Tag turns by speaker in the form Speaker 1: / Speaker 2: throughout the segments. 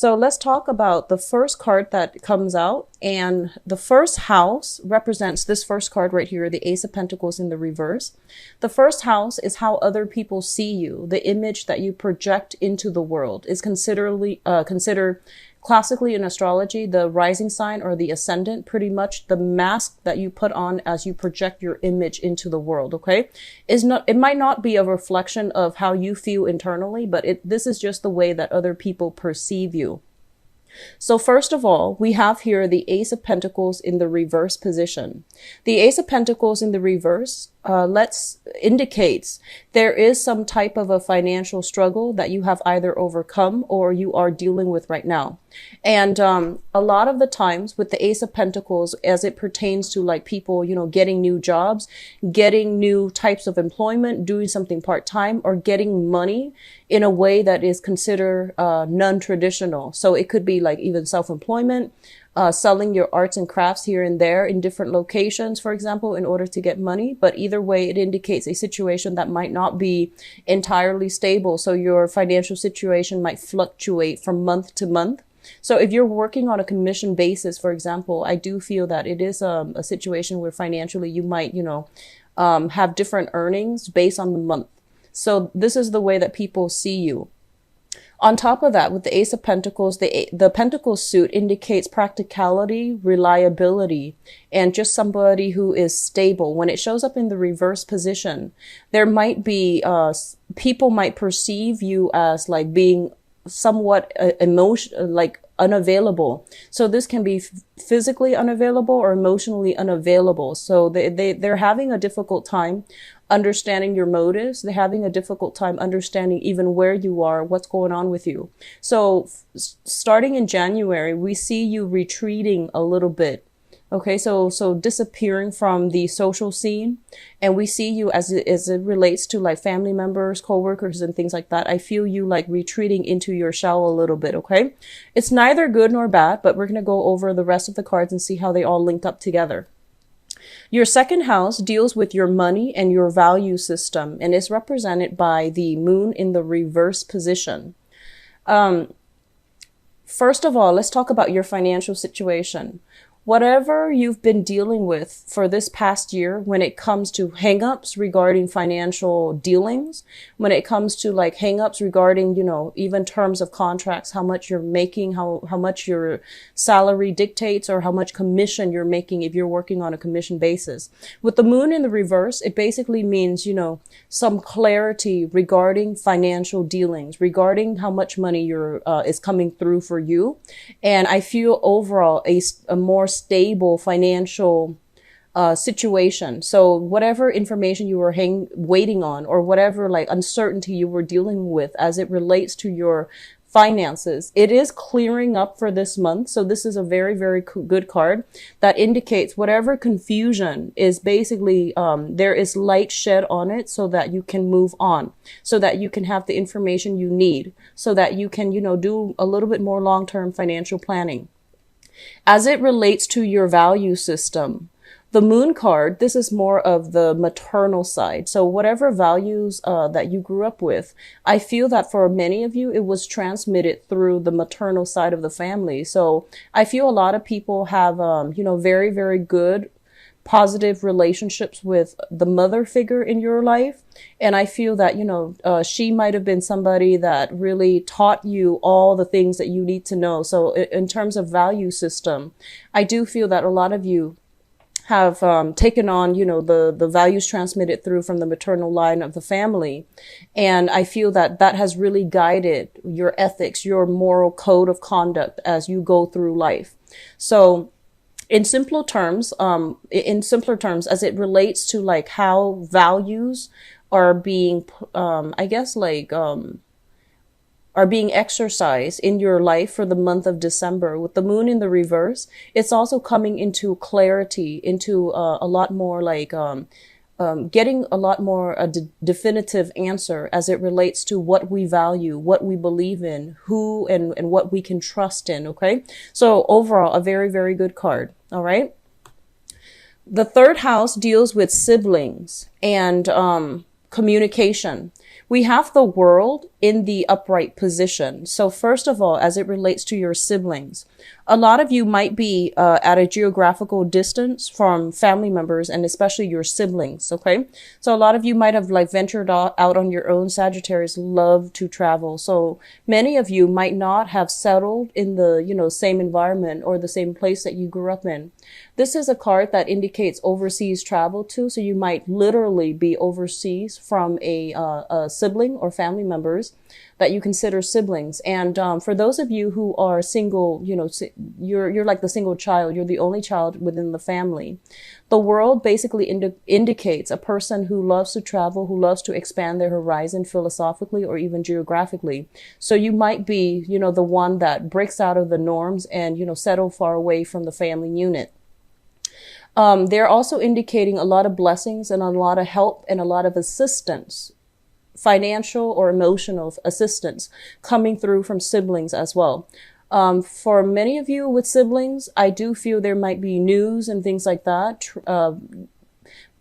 Speaker 1: So let's talk about the first card that comes out. And the first house represents this first card right here, the Ace of Pentacles in the reverse. The first house is how other people see you. The image that you project into the world is considered classically in astrology, the rising sign or the ascendant, pretty much the mask that you put on as you project your image into the world, okay? It might not be a reflection of how you feel internally, but this is just the way that other people perceive you. So first of all, we have here the Ace of Pentacles in the reverse position. The Ace of Pentacles in the reverse indicates there is some type of a financial struggle that you have either overcome or you are dealing with right now. And a lot of the times with the Ace of Pentacles, as it pertains to like people, you know, getting new jobs, getting new types of employment, doing something part-time, or getting money in a way that is considered non-traditional. So it could be like even self-employment, selling your arts and crafts here and there in different locations, for example, in order to get money. But either way, it indicates a situation that might not be entirely stable. So your financial situation might fluctuate from month to month. So if you're working on a commission basis, for example, I do feel that it is a situation where financially you might, you know, have different earnings based on the month. So this is the way that people see you. On top of that, with the Ace of Pentacles, the Pentacles suit indicates practicality, reliability, and just somebody who is stable. When it shows up in the reverse position, there might be, people might perceive you as like being somewhat like unavailable. So this can be physically unavailable or emotionally unavailable. So they're having a difficult time understanding your motives. They're having a difficult time understanding even where you are, what's going on with you. So starting in January, we see you retreating a little bit. Okay, so disappearing from the social scene, and we see you as it relates to like family members, coworkers, and things like that. I feel you like retreating into your shell a little bit, okay? It's neither good nor bad, but we're going to go over the rest of the cards and see how they all link up together. Your second house deals with your money and your value system, and is represented by the moon in the reverse position. First of all, let's talk about your financial situation. Whatever you've been dealing with for this past year when it comes to hangups regarding financial dealings, when it comes to like hangups regarding, you know, even terms of contracts, how much you're making, how much your salary dictates, or how much commission you're making if you're working on a commission basis. With the moon in the reverse, it basically means, you know, some clarity regarding financial dealings, regarding how much money is coming through for you. And I feel overall a more stable financial situation. So whatever information you were waiting on, or whatever like uncertainty you were dealing with as it relates to your finances, it is clearing up for this month. So this is a very, very good card that indicates whatever confusion is basically, there is light shed on it so that you can move on, so that you can have the information you need, so that you can, you know, do a little bit more long-term financial planning. As it relates to your value system, the moon card, this is more of the maternal side. So whatever values that you grew up with, I feel that for many of you, it was transmitted through the maternal side of the family. So I feel a lot of people have, you know, very, very good positive relationships with the mother figure in your life. And I feel that, you know, she might have been somebody that really taught you all the things that you need to know. So in terms of value system, I do feel that a lot of you have taken on, you know, the values transmitted through from the maternal line of the family. And I feel that that has really guided your ethics, your moral code of conduct as you go through life. So in simpler terms, as it relates to like how values are being, I guess like, are being exercised in your life for the month of December. With the moon in the reverse, it's also coming into clarity, into a lot more like getting a lot more a definitive answer as it relates to what we value, what we believe in, who and what we can trust in. Okay, so overall, a very, very good card. All right. The third house deals with siblings, and Communication. We have the world in the upright position. So first of all, as it relates to your siblings, a lot of you might be at a geographical distance from family members and especially your siblings. Okay. So a lot of you might have like ventured out on your own. Sagittarius love to travel. So many of you might not have settled in the, same environment or the same place that you grew up in. This is a card that indicates overseas travel too. So you might literally be overseas from a sibling or family members that you consider siblings. And for those of you who are single, you're like the single child. You're the only child within the family. The world basically indicates a person who loves to travel, who loves to expand their horizon philosophically or even geographically. So you might be, the one that breaks out of the norms and, settle far away from the family unit. They're also indicating a lot of blessings and a lot of help and a lot of assistance, financial or emotional assistance coming through from siblings as well. For many of you with siblings, I do feel there might be news and things like that,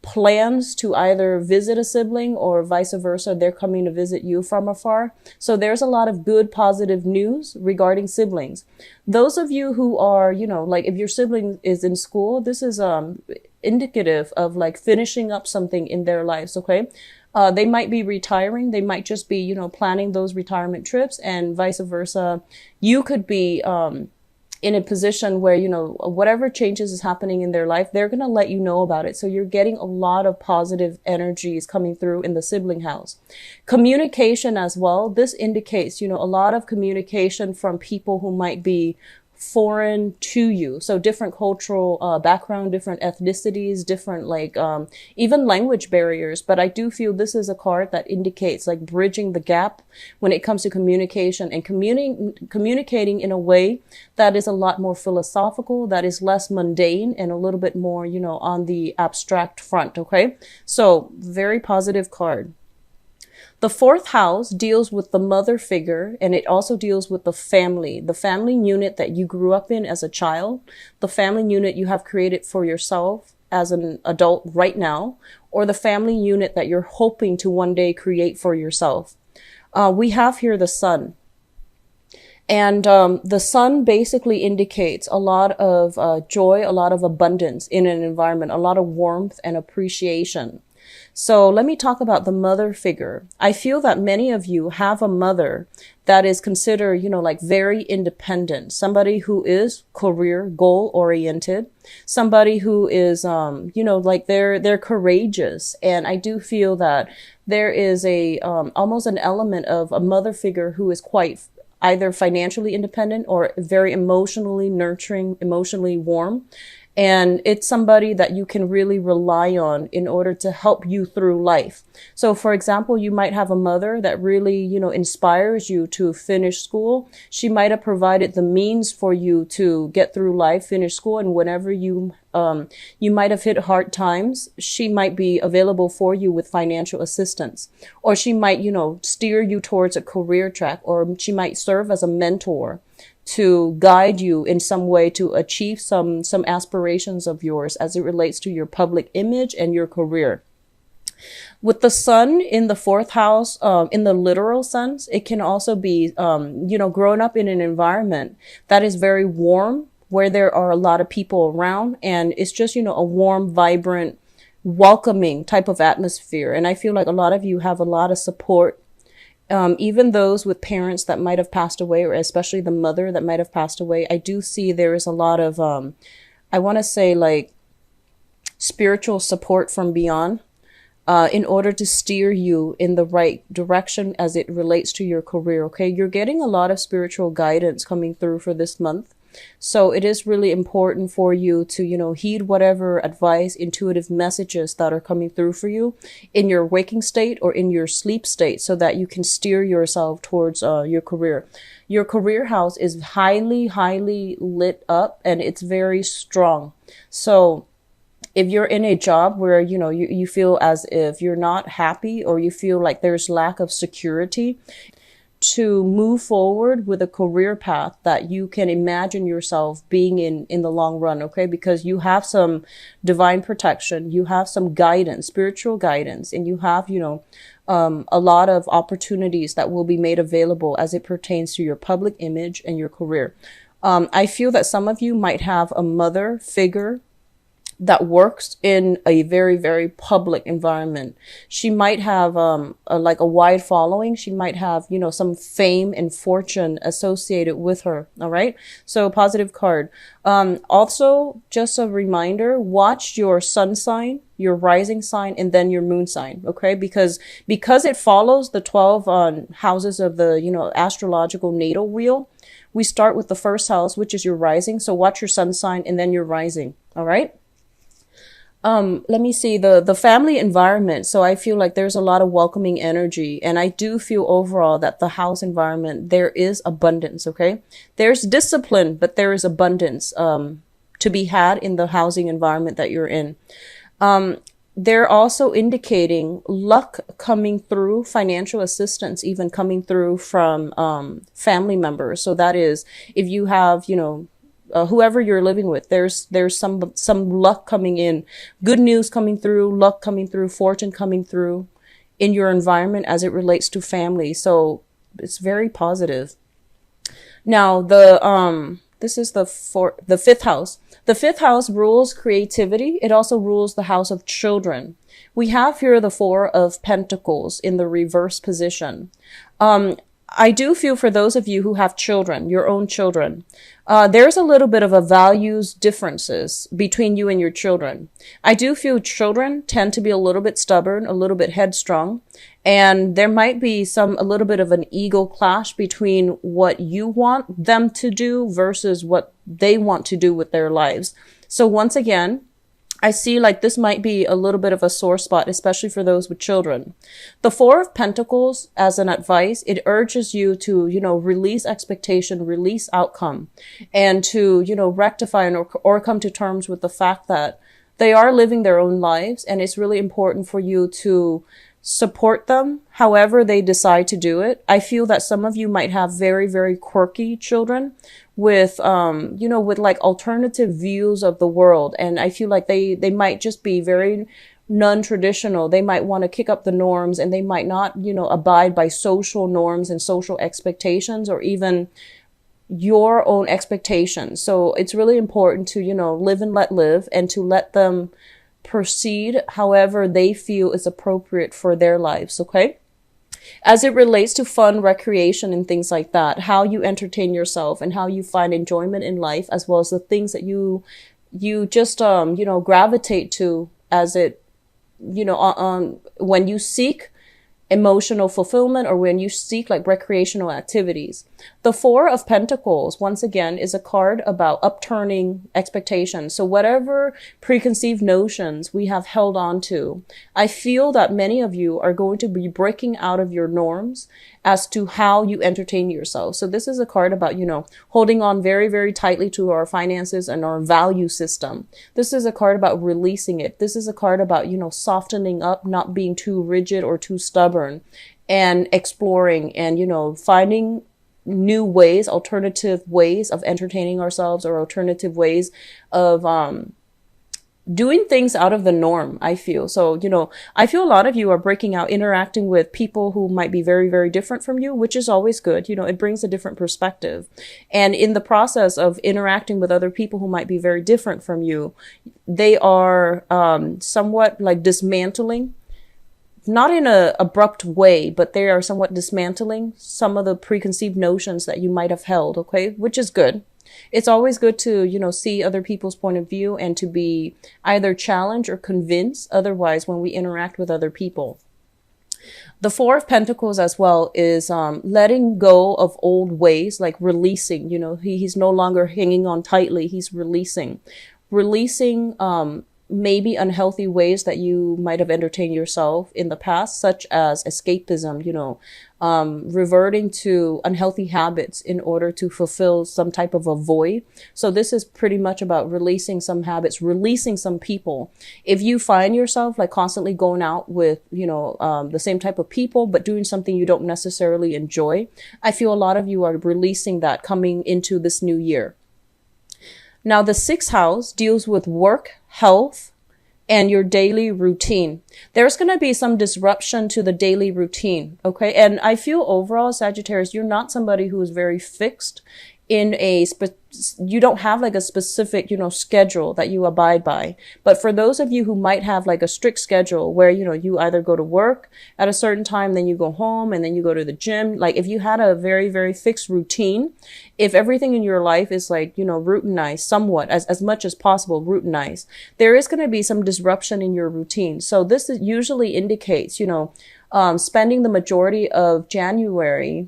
Speaker 1: plans to either visit a sibling or vice versa. They're coming to visit you from afar. So there's a lot of good, positive news regarding siblings. Those of you who are, like if your sibling is in school, this is indicative of like finishing up something in their lives. Okay. They might be retiring. They might just be, planning those retirement trips and vice versa. You could be, in a position where, whatever changes is happening in their life, they're going to let you know about it. So you're getting a lot of positive energies coming through in the sibling house. Communication as well. This indicates, a lot of communication from people who might be foreign to you. So different cultural background, different ethnicities, different even language barriers. But I do feel this is a card that indicates like bridging the gap when it comes to communication and communicating in a way that is a lot more philosophical, that is less mundane and a little bit more, on the abstract front. Okay. So very positive card. The fourth house deals with the mother figure, and it also deals with the family unit that you grew up in as a child, the family unit you have created for yourself as an adult right now, or the family unit that you're hoping to one day create for yourself. We have here the sun. And the sun basically indicates a lot of joy, a lot of abundance in an environment, a lot of warmth and appreciation. So let me talk about the mother figure. I feel that many of you have a mother that is considered, like very independent, somebody who is career goal oriented, somebody who is, they're courageous. And I do feel that there is almost an element of a mother figure who is quite either financially independent or very emotionally nurturing, emotionally warm. And it's somebody that you can really rely on in order to help you through life. So for example, you might have a mother that really, inspires you to finish school. She might have provided the means for you to get through life, finish school. And whenever you might have hit hard times, she might be available for you with financial assistance, or she might, steer you towards a career track, or she might serve as a mentor to guide you in some way to achieve some aspirations of yours as it relates to your public image and your career. With the sun in the fourth house, in the literal sense, it can also be, growing up in an environment that is very warm, where there are a lot of people around, and it's just, a warm, vibrant, welcoming type of atmosphere. And I feel like a lot of you have a lot of support. Even those with parents that might have passed away, or especially the mother that might have passed away, I do see there is a lot of, I want to say like spiritual support from beyond, in order to steer you in the right direction as it relates to your career. Okay. You're getting a lot of spiritual guidance coming through for this month. So it is really important for you to, heed whatever advice, intuitive messages that are coming through for you in your waking state or in your sleep state, so that you can steer yourself towards your career. Your career house is highly, highly lit up, and it's very strong. So if you're in a job where, you feel as if you're not happy, or you feel like there's lack of security, to move forward with a career path that you can imagine yourself being in the long run, okay? Because you have some divine protection, you have some guidance, spiritual guidance, and you have, a lot of opportunities that will be made available as it pertains to your public image and your career. I feel that some of you might have a mother figure that works in a very, very public environment. She might have like a wide following. She might have, some fame and fortune associated with her. All right. So positive card. Also, just a reminder, watch your sun sign, your rising sign, and then your moon sign. Okay. Because it follows the 12 houses of the, astrological natal wheel. We start with the first house, which is your rising. So watch your sun sign and then your rising. All right. Let me see the family environment. So I feel like there's a lot of welcoming energy, and I do feel overall that the house environment, there is abundance. Okay. There's discipline, but there is abundance, to be had in the housing environment that you're in. They're also indicating luck coming through, financial assistance, even coming through from, family members. So that is, if you have, whoever you're living with, there's some luck coming in, good news coming through, luck coming through, fortune coming through in your environment as it relates to family. So it's very positive. Now this is the fifth house. The fifth house rules creativity. It also rules the house of children. We have here the 4 of Pentacles in the reverse position. I do feel for those of you who have children, your own children, there's a little bit of a values differences between you and your children. I do feel children tend to be a little bit stubborn, a little bit headstrong, and there might be a little bit of an ego clash between what you want them to do versus what they want to do with their lives. So once again, I see like this might be a little bit of a sore spot, especially for those with children. The 4 of Pentacles, as an advice, it urges you to, release expectation, release outcome, and to, rectify or come to terms with the fact that they are living their own lives. And it's really important for you to support them however they decide to do it. I feel that some of you might have very, very quirky children with, with like alternative views of the world. And I feel like they might just be very non-traditional. They might want to kick up the norms, and they might not, abide by social norms and social expectations, or even your own expectations. So it's really important to, live and let live, and to let them proceed however they feel is appropriate for their lives. Okay. As it relates to fun, recreation, and things like that, how you entertain yourself and how you find enjoyment in life, as well as the things that you just, gravitate to as it, when you seek emotional fulfillment, or when you seek like recreational activities. The 4 of Pentacles, once again, is a card about upturning expectations. So whatever preconceived notions we have held on to, I feel that many of you are going to be breaking out of your norms as to how you entertain yourself. So this is a card about, holding on very, very tightly to our finances and our value system. This is a card about releasing it. This is a card about, softening up, not being too rigid or too stubborn, and exploring and, finding new ways, alternative ways of entertaining ourselves, or alternative ways of, doing things out of the norm, I feel. So, I feel a lot of you are breaking out, interacting with people who might be very, very different from you, which is always good. It brings a different perspective. And in the process of interacting with other people who might be very different from you, they are, somewhat like dismantling, not in a abrupt way, but they are somewhat dismantling some of the preconceived notions that you might have held. Okay. Which is good. It's always good to, see other people's point of view, and to be either challenged or convinced otherwise when we interact with other people. The 4 of Pentacles as well is letting go of old ways, like releasing. He's no longer hanging on tightly. He's releasing maybe unhealthy ways that you might have entertained yourself in the past, such as escapism, reverting to unhealthy habits in order to fulfill some type of a void. So this is pretty much about releasing some habits, releasing some people. If you find yourself like constantly going out with, the same type of people, but doing something you don't necessarily enjoy, I feel a lot of you are releasing that coming into this new year. Now, the 6th house deals with work, health, and your daily routine. There's going to be some disruption to the daily routine. Okay. And I feel overall, Sagittarius, you're not somebody who is very fixed in you don't have like a specific, schedule that you abide by. But for those of you who might have like a strict schedule where, you either go to work at a certain time, then you go home and then you go to the gym. Like if you had a very, very fixed routine, if everything in your life is like, routinized somewhat, as much as possible, routinized, there is going to be some disruption in your routine. So this usually indicates, spending the majority of January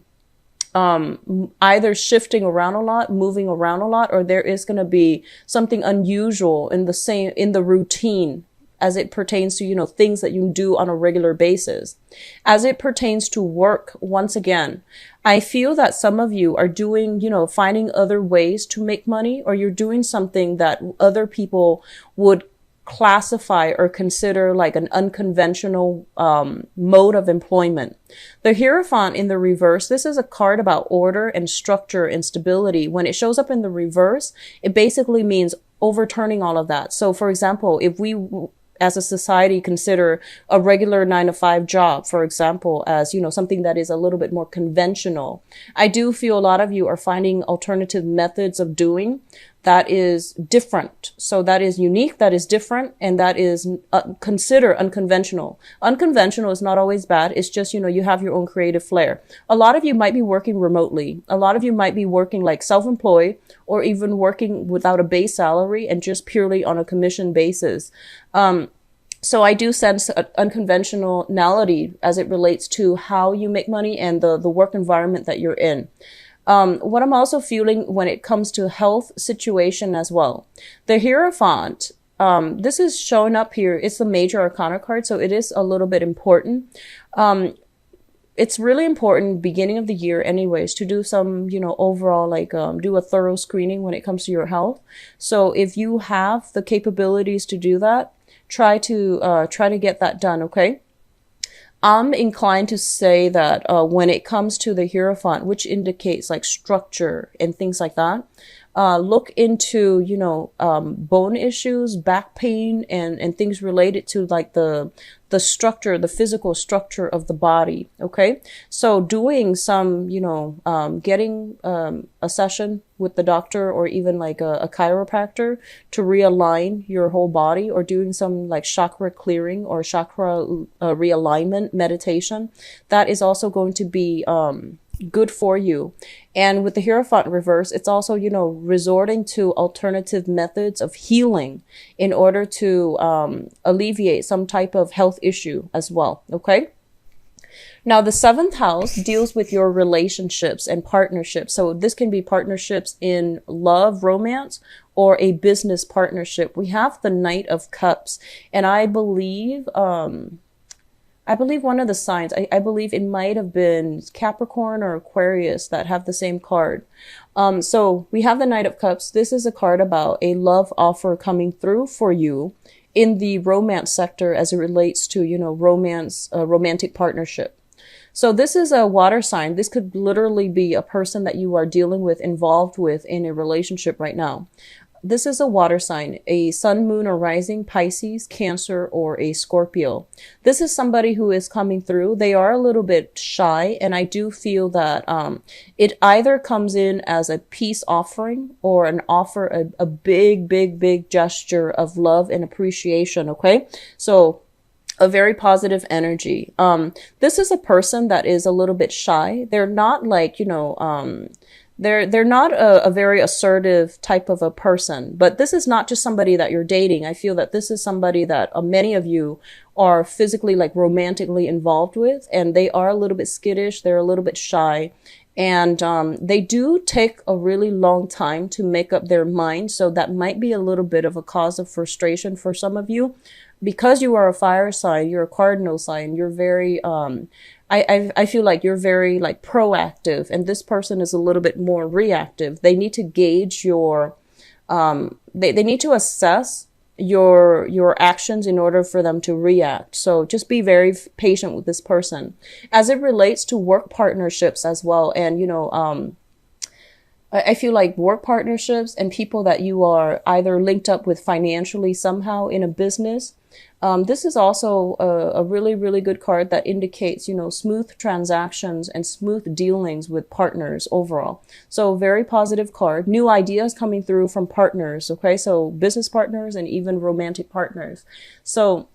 Speaker 1: either shifting around a lot, moving around a lot, or there is going to be something unusual in the routine as it pertains to, things that you do on a regular basis. As it pertains to work, once again, I feel that some of you are doing, finding other ways to make money, or you're doing something that other people would classify or consider like an unconventional mode of employment. The Hierophant in the reverse, this is a card about order and structure and stability. When it shows up in the reverse, it basically means overturning all of that. So for example, if we as a society consider a regular 9-to-5 job, for example, as, something that is a little bit more conventional, I do feel a lot of you are finding alternative methods of doing that is different. So that is unique, that is different, and that is consider unconventional. Unconventional is not always bad. It's just, you have your own creative flair. A lot of you might be working remotely. A lot of you might be working like self-employed, or even working without a base salary and just purely on a commission basis. So I do sense unconventionality as it relates to how you make money and the work environment that you're in. What I'm also feeling when it comes to health situation as well. The Hierophant, this is showing up here. It's the major arcana card, so it is a little bit important. It's really important beginning of the year anyways to do some, overall like do a thorough screening when it comes to your health. So if you have the capabilities to do that, try to get that done, okay? I'm inclined to say that when it comes to the Hierophant, which indicates like structure and things like that, look into, bone issues, back pain, and things related to like the structure, the physical structure of the body. Okay. So doing some, getting a session with the doctor or even like a chiropractor to realign your whole body, or doing some like chakra clearing or chakra realignment meditation, that is also going to be good for you. And with the Hierophant reverse, it's also, resorting to alternative methods of healing in order to alleviate some type of health issue as well. Okay. Now, the 7th house deals with your relationships and partnerships. So this can be partnerships in love, romance, or a business partnership. We have the Knight of Cups, and I believe one of the signs, I believe it might have been Capricorn or Aquarius that have the same card. So we have the Knight of Cups. This is a card about a love offer coming through for you in the romance sector as it relates to, romance, romantic partnership. So this is a water sign. This could literally be a person that you are dealing with, involved with in a relationship right now. This is a water sign, a sun, moon, or rising, Pisces, Cancer, or a Scorpio. This is somebody who is coming through. They are a little bit shy, and I do feel that it either comes in as a peace offering or an offer, a big, big, big gesture of love and appreciation, okay? So a very positive energy. This is a person that is a little bit shy. They're not like, they're not a very assertive type of a person, but this is not just somebody that you're dating. I feel that this is somebody that many of you are physically, like romantically involved with, and they are a little bit skittish. They're a little bit shy. And they do take a really long time to make up their mind. So that might be a little bit of a cause of frustration for some of you. Because you are a fire sign, you're a cardinal sign, you're very, I feel like you're very like proactive, and this person is a little bit more reactive. They need to gauge your, they need to assess your actions in order for them to react. So just be very patient with this person. As it relates to work partnerships as well, and I feel like work partnerships and people that you are either linked up with financially somehow in a business. This is also a really, really good card that indicates, smooth transactions and smooth dealings with partners overall. So very positive card. New ideas coming through from partners. Okay. So business partners and even romantic partners. So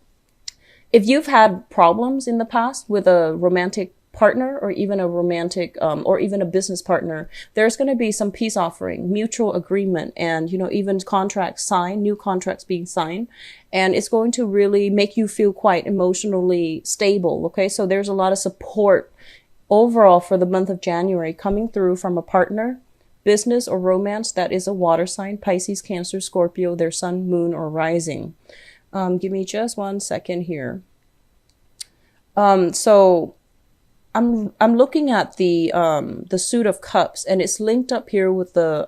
Speaker 1: if you've had problems in the past with a romantic partner or even a romantic or even a business partner, there's going to be some peace offering, mutual agreement, and even contracts signed, new contracts being signed, and it's going to really make you feel quite emotionally stable. Okay, so there's a lot of support overall for the month of January coming through from a partner, business, or romance that is a water sign: Pisces, Cancer, Scorpio, their sun, moon, or rising. Give me just 1 second here. So I'm looking at the Suit of Cups, and it's linked up here with the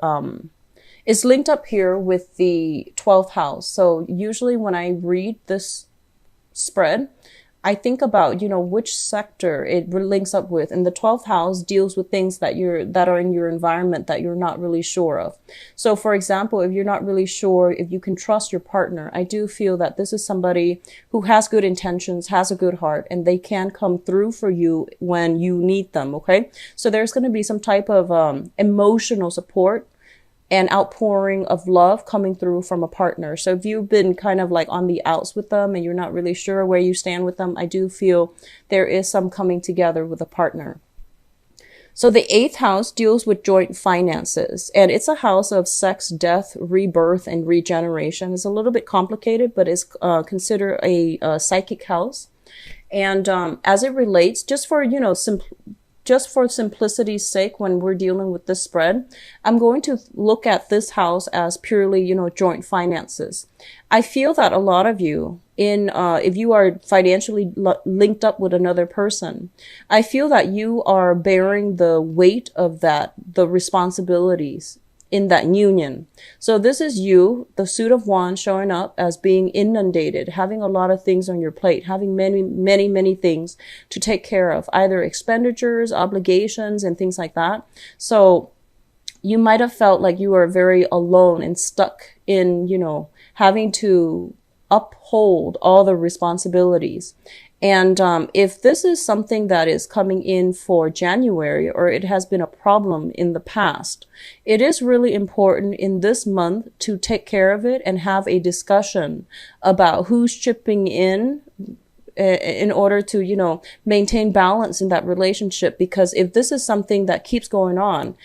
Speaker 1: 12th house. So usually when I read this spread, I think about, which sector it links up with. And the 12th house deals with things that are in your environment that you're not really sure of. So for example, if you're not really sure if you can trust your partner, I do feel that this is somebody who has good intentions, has a good heart, and they can come through for you when you need them. Okay. So there's going to be some type of emotional support and outpouring of love coming through from a partner. So if you've been kind of like on the outs with them and you're not really sure where you stand with them, I do feel there is some coming together with a partner. So the 8th house deals with joint finances, and it's a house of sex, death, rebirth, and regeneration. It's a little bit complicated, but it's considered a psychic house. And as it relates, just for simplicity's sake, when we're dealing with this spread, I'm going to look at this house as purely, joint finances. I feel that a lot of you if you are financially linked up with another person, I feel that you are bearing the weight of the responsibilities in that union. So this is you, the Suit of Wands, showing up as being inundated, having a lot of things on your plate, having many, many, many things to take care of, either expenditures, obligations, and things like that. So you might have felt like you were very alone and stuck in, having to uphold all the responsibilities. And if this is something that is coming in for January, or it has been a problem in the past, it is really important in this month to take care of it and have a discussion about who's chipping in order to, maintain balance in that relationship. Because if this is something that keeps going on,